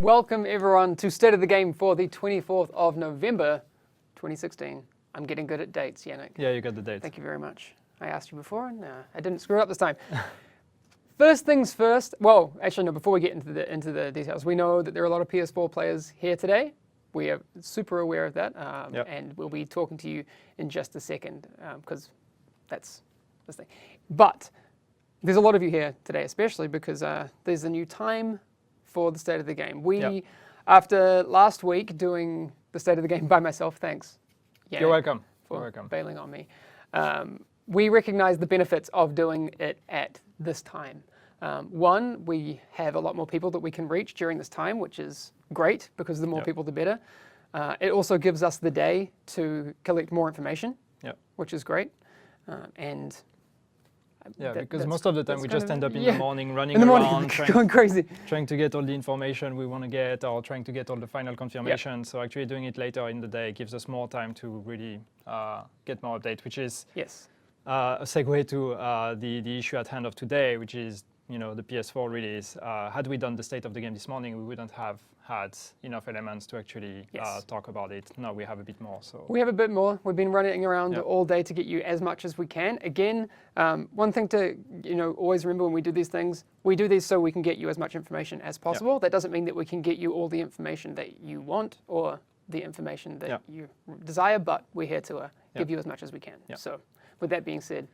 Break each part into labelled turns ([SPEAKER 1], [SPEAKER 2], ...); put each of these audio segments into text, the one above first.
[SPEAKER 1] Welcome everyone to State of the Game for the 24th of November 2016. I'm getting good at dates, Yannick.
[SPEAKER 2] Yeah, you got the date.
[SPEAKER 1] Thank you very much. I asked you before and I didn't screw it up this time. First things first, well, actually no, before we get into the details, we know that there are a lot of PS4 players here today. We are super aware of that, and we'll be talking to you in just a second, because that's this thing. But there's a lot of you here today, especially because there's a new time for the State of the Game. After last week doing the State of the Game by myself, thanks. Yannick,
[SPEAKER 2] You're welcome.
[SPEAKER 1] For bailing on me. We recognize the benefits of doing it at this time. One, we have a lot more people that we can reach during this time, which is great because the more people, the better. It also gives us the day to collect more information, which is great.
[SPEAKER 2] Because most of the time we just end up in the morning running around,
[SPEAKER 1] going crazy,
[SPEAKER 2] trying to get all the information we want to get, or trying to get all the final confirmation. So actually doing it later in the day gives us more time to really get more update, which is a segue to the issue at hand of today, which is the PS4 release. Had we done the State of the Game this morning, we wouldn't have had enough elements to actually talk about it. Now we have a bit more. So
[SPEAKER 1] we have a bit more. We've been running around all day to get you as much as we can. Again, one thing to always remember when we do these things, we do these so we can get you as much information as possible. That doesn't mean that we can get you all the information that you want or the information that you desire, but we're here to give you as much as we can. So with that being said,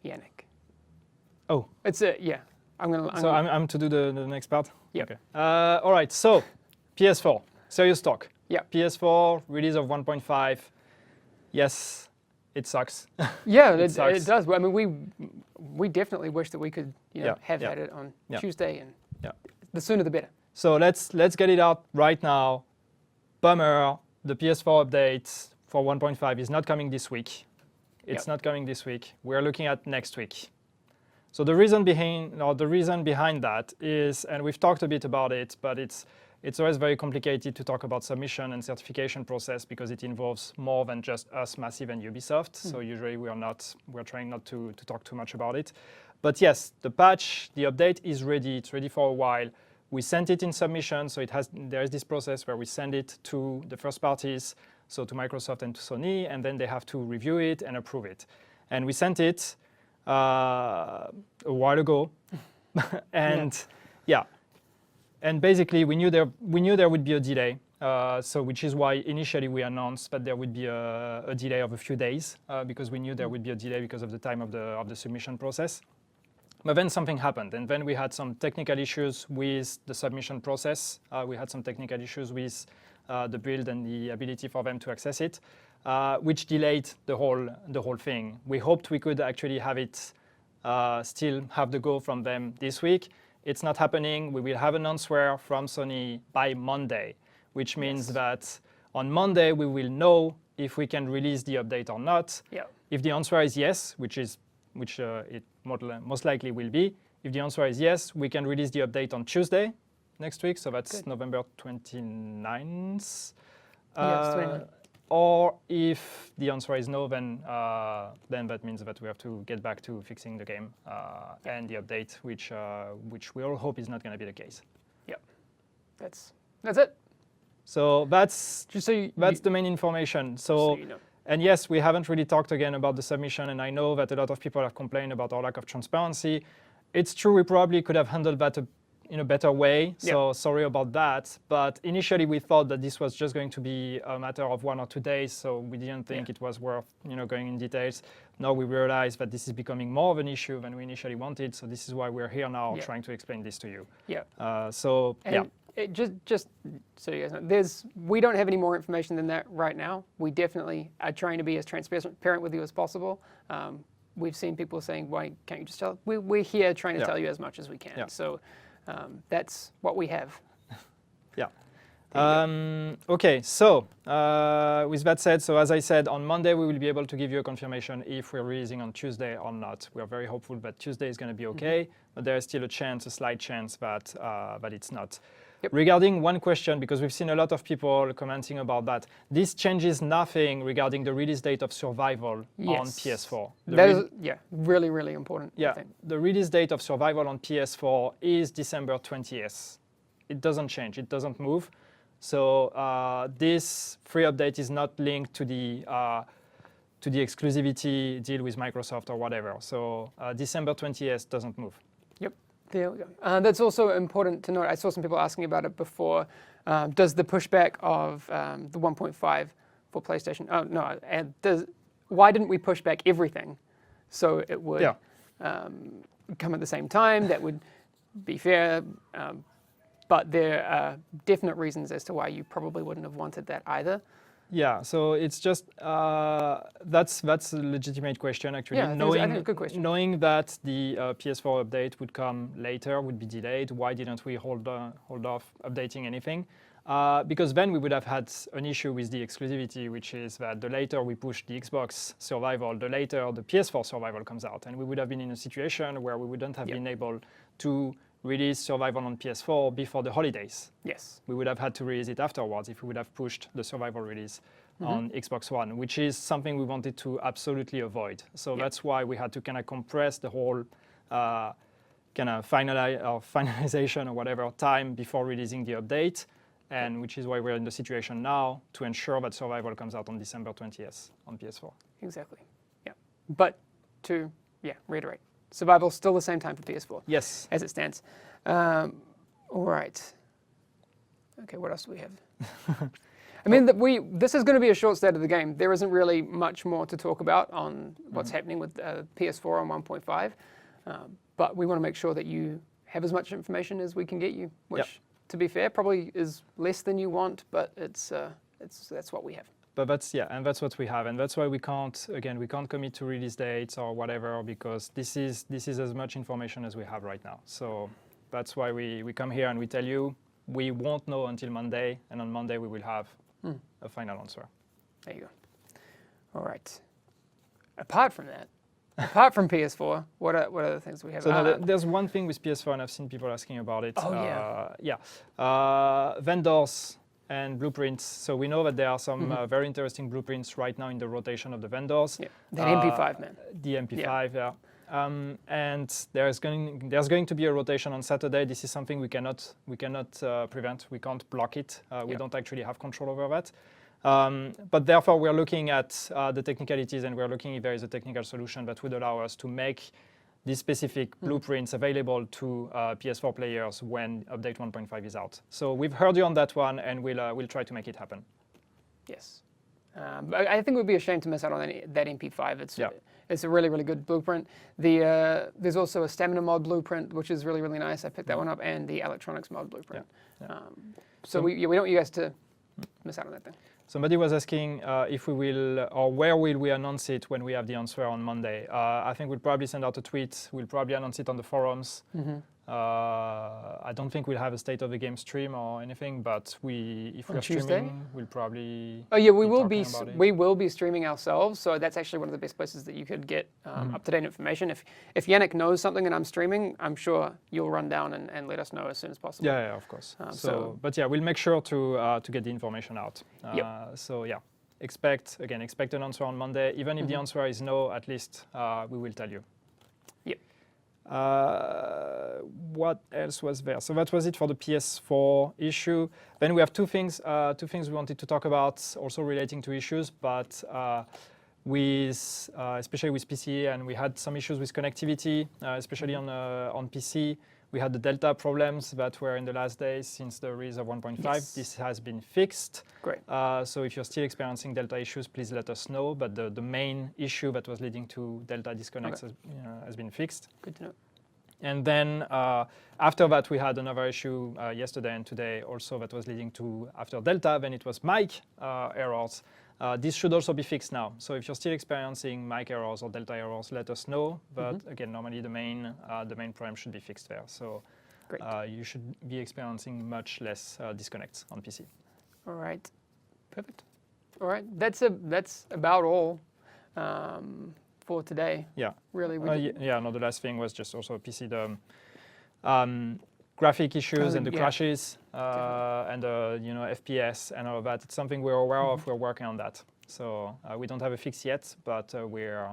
[SPEAKER 1] Yannick.
[SPEAKER 2] Oh,
[SPEAKER 1] it's
[SPEAKER 2] I'm to do the next part.
[SPEAKER 1] Yep.
[SPEAKER 2] Okay. All right. So, PS4, serious talk.
[SPEAKER 1] Yeah.
[SPEAKER 2] PS4 release of 1.5. Yes, it sucks.
[SPEAKER 1] Yeah, it does. I mean, we definitely wish that we could have had it on Tuesday, and the sooner the better.
[SPEAKER 2] So let's get it out right now. Bummer. The PS4 update for 1.5 is not coming this week. It's not coming this week. We're looking at next week. So the reason behind that is, and we've talked a bit about it, but it's always very complicated to talk about submission and certification process because it involves more than just us, Massive, and Ubisoft. So usually we're trying not to talk too much about it. But yes, the patch, the update is ready. It's ready for a while. We sent it in submission, so there is this process where we send it to the first parties, so to Microsoft and to Sony, and then they have to review it and approve it. And we sent it a while ago, and and basically we knew there would be a delay, so which is why initially we announced that there would be a delay of a few days because we knew there would be a delay because of the time of the submission process. But then something happened, and then we had some technical issues with the submission process. We had some technical issues with the build and the ability for them to access it. Which delayed the whole thing. We hoped we could actually have it, still have the go from them this week. It's not happening. We will have an answer from Sony by Monday, which means that on Monday we will know if we can release the update or not. If the answer is yes, which it most likely will be, if the answer is yes, we can release the update on Tuesday next week. So that's November 29th.
[SPEAKER 1] Yes, 29th.
[SPEAKER 2] Or if the answer is no, then that means that we have to get back to fixing the game and the update, which we all hope is not going to be the case.
[SPEAKER 1] Yep, that's it.
[SPEAKER 2] So that's the main information. So and yes, we haven't really talked again about the submission, and I know that a lot of people have complained about our lack of transparency. It's true, we probably could have handled that in a better way, so sorry about that. But initially we thought that this was just going to be a matter of 1 or 2 days, so we didn't think it was worth going in details. Now we realize that this is becoming more of an issue than we initially wanted, so this is why we're here now trying to explain this to you.
[SPEAKER 1] Just so you guys know, we don't have any more information than that right now. We definitely are trying to be as transparent with you as possible. We've seen people saying, why can't you just tell? We're here trying to tell you as much as we can. So that's what we have.
[SPEAKER 2] Okay, so with that said, so as I said, on Monday we will be able to give you a confirmation if we're releasing on Tuesday or not. We are very hopeful that Tuesday is going to be okay, but there is still a slight chance that it's not. Regarding one question, because we've seen a lot of people commenting about that, this changes nothing regarding the release date of Survival on PS4.
[SPEAKER 1] That is, really, really important.
[SPEAKER 2] The release date of Survival on PS4 is December 20th. it doesn't change, it doesn't move. So this free update is not linked to the exclusivity deal with Microsoft or whatever. So December 20th doesn't move.
[SPEAKER 1] Yep, there we go. That's also important to note. I saw some people asking about it before. Does the pushback of the 1.5 for PlayStation? Oh no, and why didn't we push back everything so it would come at the same time? That would be fair. But there are definite reasons as to why you probably wouldn't have wanted that either.
[SPEAKER 2] Yeah, so it's just that's a legitimate question actually.
[SPEAKER 1] Yeah, I think it's a good question.
[SPEAKER 2] Knowing that the PS4 update would come later, would be delayed, why didn't we hold off updating anything? Because then we would have had an issue with the exclusivity, which is that the later we push the Xbox survival, the later the PS4 survival comes out, and we would have been in a situation where we wouldn't have been able to release survival on PS4 before the holidays.
[SPEAKER 1] Yes.
[SPEAKER 2] We would have had to release it afterwards if we would have pushed the survival release on Xbox One, which is something we wanted to absolutely avoid. So that's why we had to kind of compress the whole kind of finalization or whatever time before releasing the update, and which is why we're in the situation now to ensure that survival comes out on December 20th on PS4.
[SPEAKER 1] Exactly. Yeah. But to reiterate, survival still the same time for PS4.
[SPEAKER 2] Yes.
[SPEAKER 1] As it stands. All right. Okay, what else do we have? I mean, this is going to be a short state of the game. There isn't really much more to talk about on what's happening with PS4 on 1.5. But we want to make sure that you have as much information as we can get you, which, to be fair, probably is less than you want, but that's what we have.
[SPEAKER 2] But that's what we have, and that's why we can't commit to release dates or whatever, because this is as much information as we have right now. So that's why we come here and we tell you we won't know until Monday, and on Monday we will have a final answer.
[SPEAKER 1] There you go. All right. Apart from that, apart from PS4, what other things do we have?
[SPEAKER 2] So there's one thing with PS4, and I've seen people asking about it.
[SPEAKER 1] Oh
[SPEAKER 2] vendors and blueprints. So we know that there are some very interesting blueprints right now in the rotation of the vendors.
[SPEAKER 1] Yeah, the MP5, man.
[SPEAKER 2] The MP5, and there's going to be a rotation on Saturday. This is something we cannot prevent. We can't block it. We don't actually have control over that. But therefore, we're looking at the technicalities, and we're looking if there is a technical solution that would allow us to make these specific blueprints available to PS4 players when update 1.5 is out. So we've heard you on that one, and we'll try to make it happen.
[SPEAKER 1] Yes. But I think it would be a shame to miss out on that MP5. It's a really, really good blueprint. There's also a stamina mod blueprint, which is really, really nice. I picked that one up, and the electronics mod blueprint. So we don't want you guys to miss out on that thing.
[SPEAKER 2] Somebody was asking if we will, or where will we announce it when we have the answer on Monday. I think we'll probably send out a tweet. We'll probably announce it on the forums. I don't think we'll have a state of the game stream or anything, but if we're streaming, we'll probably. Oh yeah, we
[SPEAKER 1] will be streaming ourselves. So that's actually one of the best places that you could get up-to-date information. If Yannick knows something and I'm streaming, I'm sure you'll run down and let us know as soon as possible.
[SPEAKER 2] Yeah, of course. But yeah, we'll make sure to get the information out. So yeah, expect an answer on Monday. Even if the answer is no, at least we will tell you.
[SPEAKER 1] Yep.
[SPEAKER 2] What else was there? So that was it for the PS4 issue. Then we have two things we wanted to talk about, also relating to issues, but especially with PC, and we had some issues with connectivity, especially on PC. We had the Delta problems that were in the last days since the release of 1.5. Yes. This has been fixed.
[SPEAKER 1] Great.
[SPEAKER 2] So if you're still experiencing Delta issues, please let us know. But the main issue that was leading to Delta disconnects has been fixed.
[SPEAKER 1] Good to know.
[SPEAKER 2] And then after that, we had another issue yesterday and today also that was leading to, after Delta, then it was mic errors. This should also be fixed now. So if you're still experiencing mic errors or Delta errors, let us know. But again, normally the main problem should be fixed there. So you should be experiencing much less disconnects on PC.
[SPEAKER 1] All right, perfect. All right, that's about all for today.
[SPEAKER 2] Yeah.
[SPEAKER 1] Really.
[SPEAKER 2] The last thing was just also PC, the graphic issues and the crashes and FPS and all of that. It's something we're aware of. We're working on that. So we don't have a fix yet, but we're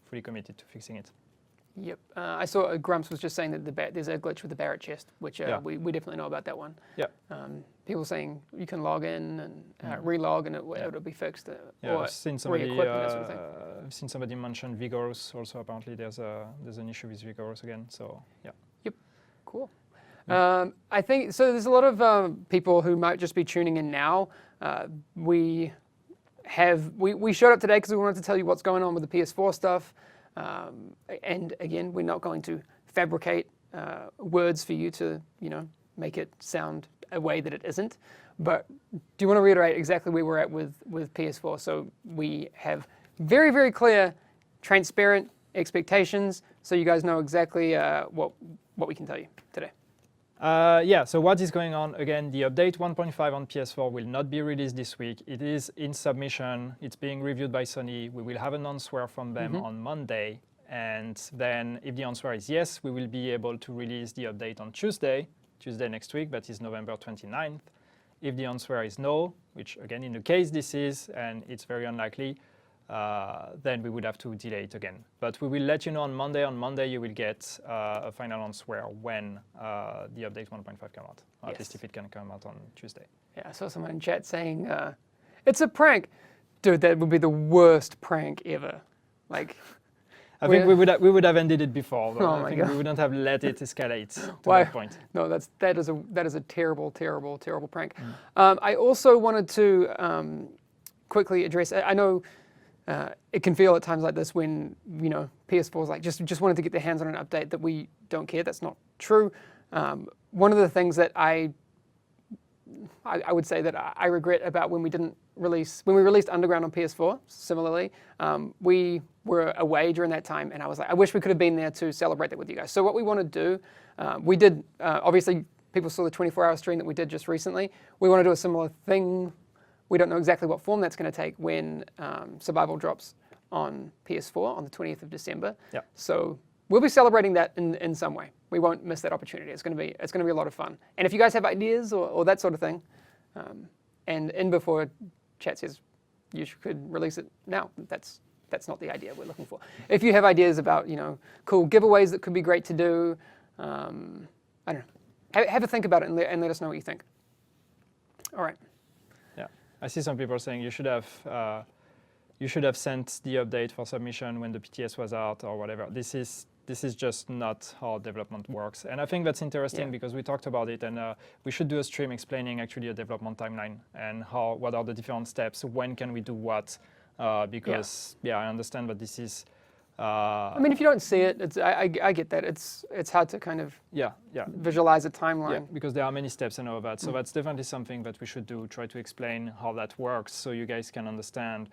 [SPEAKER 2] fully committed to fixing it.
[SPEAKER 1] Yep. I saw Grumps was just saying that there's a glitch with the Barrett chest, which we definitely know about that one.
[SPEAKER 2] Yeah.
[SPEAKER 1] People saying you can log in and relog and it'll be fixed.
[SPEAKER 2] Yeah,
[SPEAKER 1] or
[SPEAKER 2] I've seen somebody.
[SPEAKER 1] re-equip and that sort of thing.
[SPEAKER 2] I've seen somebody mention Vigorous also. Apparently, there's an issue with Vigorous again. So yeah.
[SPEAKER 1] Yep. Cool. I think so. There's a lot of people who might just be tuning in now. We showed up today because we wanted to tell you what's going on with the PS4 stuff. And again, we're not going to fabricate words for you to, make it sound a way that it isn't. But do you want to reiterate exactly where we're at with PS4? So we have very, very clear, transparent expectations, so you guys know exactly what we can tell you today.
[SPEAKER 2] So what is going on? Again, the update 1.5 on PS4 will not be released this week. It is in submission. It's being reviewed by Sony. We will have an answer from them on Monday. And then if the answer is yes, we will be able to release the update on Tuesday next week, that is November 29th. If the answer is no, which again, in the case this is, and it's very unlikely, then we would have to delay it again. But we will let you know on Monday. On Monday, you will get a final answer when the update 1.5 come out, or at least if it can come out on Tuesday.
[SPEAKER 1] Yeah, I saw someone in chat saying, it's a prank. Dude, that would be the worst prank ever. Like,
[SPEAKER 2] I think we would have ended it before.
[SPEAKER 1] Oh
[SPEAKER 2] I think
[SPEAKER 1] God.
[SPEAKER 2] we wouldn't have let it escalate to that point.
[SPEAKER 1] No, that is a terrible, terrible, terrible prank. I also wanted to quickly address. I know it can feel at times like this when PS4 is like just wanted to get their hands on an update that we don't care. That's not true. One of the things that I would say that I regret about when we released Underground on PS4. Similarly, we were away during that time, and I was like, I wish we could have been there to celebrate that with you guys. So what we want to do, we did. Obviously, people saw the 24-hour stream that we did just recently. We want to do a similar thing. We don't know exactly what form that's going to take when Survival drops on PS4 on the 20th of December.
[SPEAKER 2] Yeah.
[SPEAKER 1] So we'll be celebrating that in some way. We won't miss that opportunity. It's going to be a lot of fun. And if you guys have ideas or that sort of thing, and in before chat says you could release it now. That's not the idea we're looking for. If you have ideas about cool giveaways that could be great to do, I don't know. Have a think about it and let us know what you think. All right.
[SPEAKER 2] Yeah, I see some people saying you should have sent the update for submission when the PTS was out or whatever. This is just not how development works. And I think that's interesting because we talked about it, and we should do a stream explaining actually a development timeline and what are the different steps, when can we do what, because I understand that this is...
[SPEAKER 1] I mean, if you don't see it, I get that. It's hard to kind of visualize a timeline.
[SPEAKER 2] Yeah, because there are many steps and all that. So that's definitely something that we should do, try to explain how that works so you guys can understand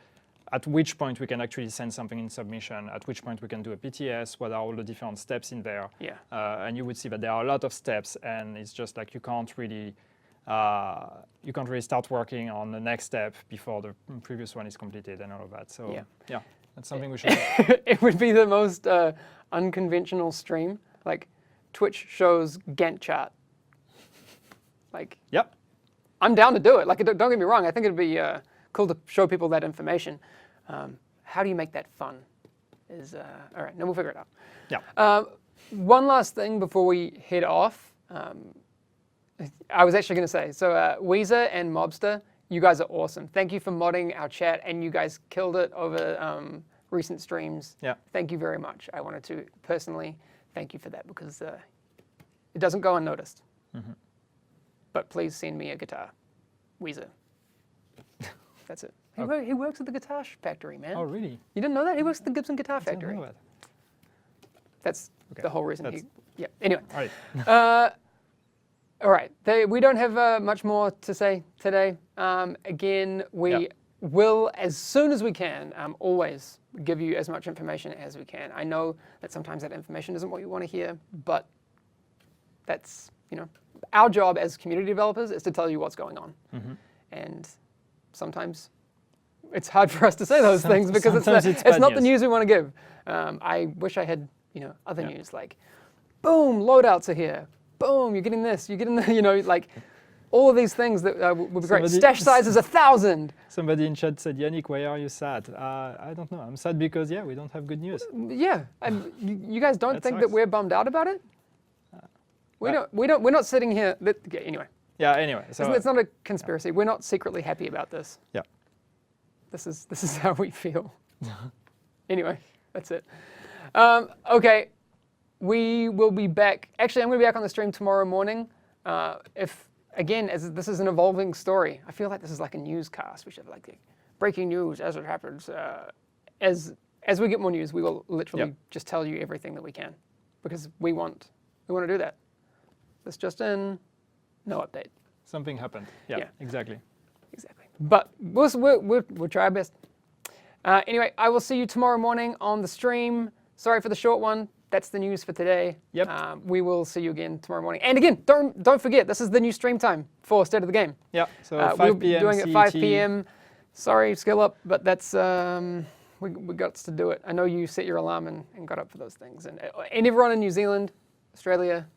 [SPEAKER 2] at which point we can actually send something in submission, at which point we can do a PTS, what are all the different steps in there.
[SPEAKER 1] Yeah.
[SPEAKER 2] And you would see that there are a lot of steps, and it's just like you can't really start working on the next step before the previous one is completed and all of that. So yeah that's something we should do.
[SPEAKER 1] It would be the most unconventional stream. Like Twitch shows Gantt chart. Like,
[SPEAKER 2] yep.
[SPEAKER 1] I'm down to do it. Like, don't get me wrong. I think it'd be cool to show people that information. How do you make that fun? All right, now we'll figure it out.
[SPEAKER 2] Yeah.
[SPEAKER 1] One last thing before we head off. I was actually going to say, so Weezer and Mobster, you guys are awesome. Thank you for modding our chat, and you guys killed it over recent streams.
[SPEAKER 2] Yeah.
[SPEAKER 1] Thank you very much. I wanted to personally thank you for that because it doesn't go unnoticed. Mm-hmm. But please send me a guitar, Weezer. That's it. He works at the guitar factory, man.
[SPEAKER 2] Oh, really?
[SPEAKER 1] You didn't know that? He works at the Gibson Guitar Factory.
[SPEAKER 2] I didn't know that.
[SPEAKER 1] That's the whole reason. Anyway.
[SPEAKER 2] All right.
[SPEAKER 1] All right. We don't have much more to say today. Again, we will, as soon as we can, always give you as much information as we can. I know that sometimes that information isn't what you want to hear, but that's, our job as community developers is to tell you what's going on. Mm-hmm. And sometimes it's hard for us to say those things because it's not the news we want to give. I wish I had, other news like, boom, loadouts are here. Boom, you're getting this, you're getting that, all of these things that would be great.
[SPEAKER 2] Somebody-
[SPEAKER 1] Stash size is 1,000.
[SPEAKER 2] Somebody in chat said, Yannick, why are you sad? I don't know. I'm sad because, we don't have good news.
[SPEAKER 1] Yeah, and you guys don't
[SPEAKER 2] That
[SPEAKER 1] think that
[SPEAKER 2] sucks.
[SPEAKER 1] we're bummed out about it? We're not sitting here. Anyway,
[SPEAKER 2] Yeah, anyway. So,
[SPEAKER 1] it's not a conspiracy. We're not secretly happy about this.
[SPEAKER 2] yeah.
[SPEAKER 1] This is how we feel. Anyway, that's it. Okay, we will be back. Actually, I'm going to be back on the stream tomorrow morning. As this is an evolving story, I feel like this is like a newscast. We should have like the breaking news as it happens. As we get more news, we will literally just tell you everything that we can, because we want to do that. This just in, no update.
[SPEAKER 2] Something happened. Yeah, exactly.
[SPEAKER 1] Exactly. But we'll try our best. Anyway, I will see you tomorrow morning on the stream. Sorry for the short one. That's the news for today.
[SPEAKER 2] Yep.
[SPEAKER 1] We will see you again tomorrow morning. And again, don't forget, this is the new stream time for State of the Game.
[SPEAKER 2] Yeah, so 5
[SPEAKER 1] we'll be
[SPEAKER 2] p.m.
[SPEAKER 1] doing it
[SPEAKER 2] CET.
[SPEAKER 1] 5 p.m. Sorry, skill up, but that's we got to do it. I know you set your alarm and got up for those things. And everyone in New Zealand, Australia,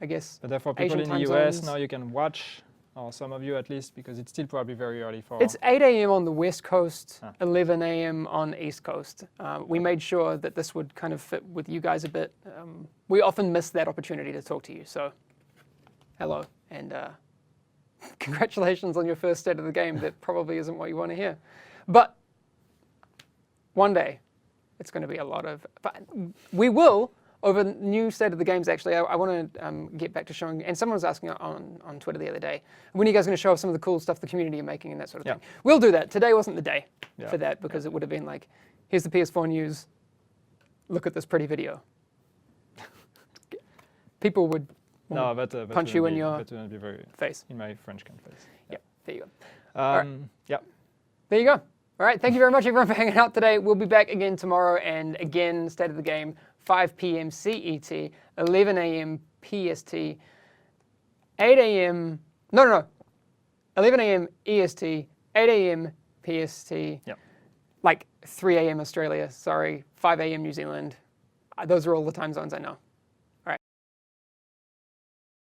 [SPEAKER 1] I guess.
[SPEAKER 2] But therefore, people
[SPEAKER 1] Asian
[SPEAKER 2] in the
[SPEAKER 1] time
[SPEAKER 2] US
[SPEAKER 1] zones.
[SPEAKER 2] now you can watch, or some of you at least, because it's still probably very early for.
[SPEAKER 1] It's 8 a.m. on the West Coast, 11 a.m. on East Coast. We made sure that this would kind of fit with you guys a bit. We often miss that opportunity to talk to you, so hello, and congratulations on your first State of the Game. That probably isn't what you want to hear. But one day, it's going to be a lot of... We will, over new State of the Games, actually, I want to get back to showing, and someone was asking on Twitter the other day, when are you guys going to show off some of the cool stuff the community are making and that sort of thing? We'll do that. Today wasn't the day for that, because it would have been like, here's the PS4 news, look at this pretty video. People would punch you in your face.
[SPEAKER 2] In my French kind of face.
[SPEAKER 1] Yeah, there you go.
[SPEAKER 2] Yeah.
[SPEAKER 1] There you go. All right, thank you very much, everyone, for hanging out today. We'll be back again tomorrow, and again, State of the Game, 5 p.m. CET, 11 a.m. PST, 8 a.m. No. 11 a.m. EST, 8 a.m. PST, like 3 a.m. Australia, sorry, 5 a.m. New Zealand. Those are all the time zones I know.